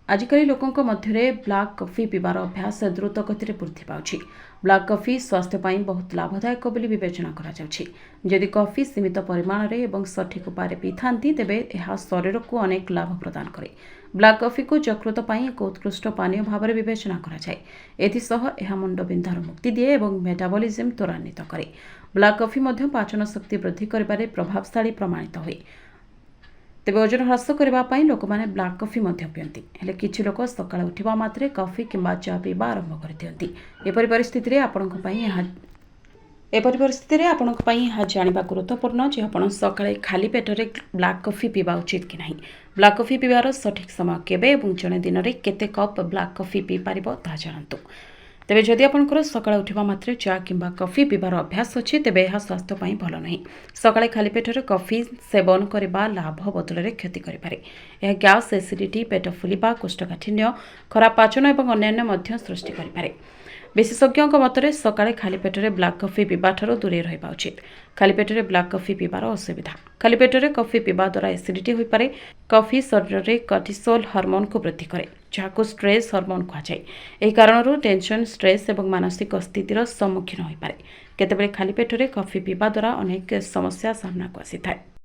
आजिकल लोकों मध्य black coffee पीबार अभ्यास द्रुत गति वृद्धि पाଉଛି। ब्लैक कॉफी स्वास्थ्य ପାଇଁ बहुत लाभदायक बोली विवेचना करा जाଉଛି। यदि कॉफी सीमित परिमाण रे एवं सठिक उपाय पीथांती तेबे यह शरीर को अनेक लाभ प्रदान करे। ब्लैक कॉफी को यकृत ପାଇଁ एक उत्कृष्ट पानीय भाव में विवेचना करा जाए। एथिसह यह मुंडबिंधार मुक्ति दिए एवं मेटाबॉलिज्म त्वरान्वित करे। ब्लैक कॉफी मध्य पाचन शक्ति वृद्धि करिबारे प्रभावशाली प्रमाणित हुए। तेज ओजन ह्रास करने लोक मैंने ब्लैक कॉफी पिंती हेले किछि लोक सकाळ उठिबा मात्रे कॉफी किंबा चा पीवा आरंभ कर दियंती। एपरि परिस्थिति रे आपणक यह जानिबा गुरुत्वपूर्ण जे आपण सकाळे खाली पेटरे ब्लैक कॉफी पीवा उचित कि नहीं। ब्लैक कॉफी पीवार सठिक समय केबे एवं जणे दिन में केते कप ब्लैक कॉफी पी पारिबो ता जानतु। तेबे जदि आपनकर सकाळ उठिबा मात्रे चा किंबा कॉफी पीबार अभ्यास अछि तेबे यह स्वास्थ्य ପାଇଁ भल नहीं। सकाळे खाली पेटरे कॉफी सेवन करबा लाभ बदल क्षति करिपारे। यह गैस, एसिडिटी, पेट फुलिबा, कोष्ठकाठिन्य, खराब पाचन और अन्यान्य मध्य सृष्टि करिपारे। विशेषज्ञों मतरे सकाळे खाली पेटरे ब्लैक कॉफी पीबा ठारो दूरे रहिबा उचित। खाली पेटरे ब्लैक कॉफी पीबार असुविधा। खाली पेटरे कॉफी पीबा द्वारा एसिडिटी होई पारे। कॉफी शरीर रे कॉर्टिसोल हार्मोन को वृद्धि करे जहां स्ट्रेस हार्मोन कहुए। यह कारण टेंशन, स्ट्रेस और मानसिक स्थितिर सम्मुखीन हो पारे। केतेबेले खाली पेटरे कॉफी पीबा द्वारा अनेक समस्या सामना को आसी थाए।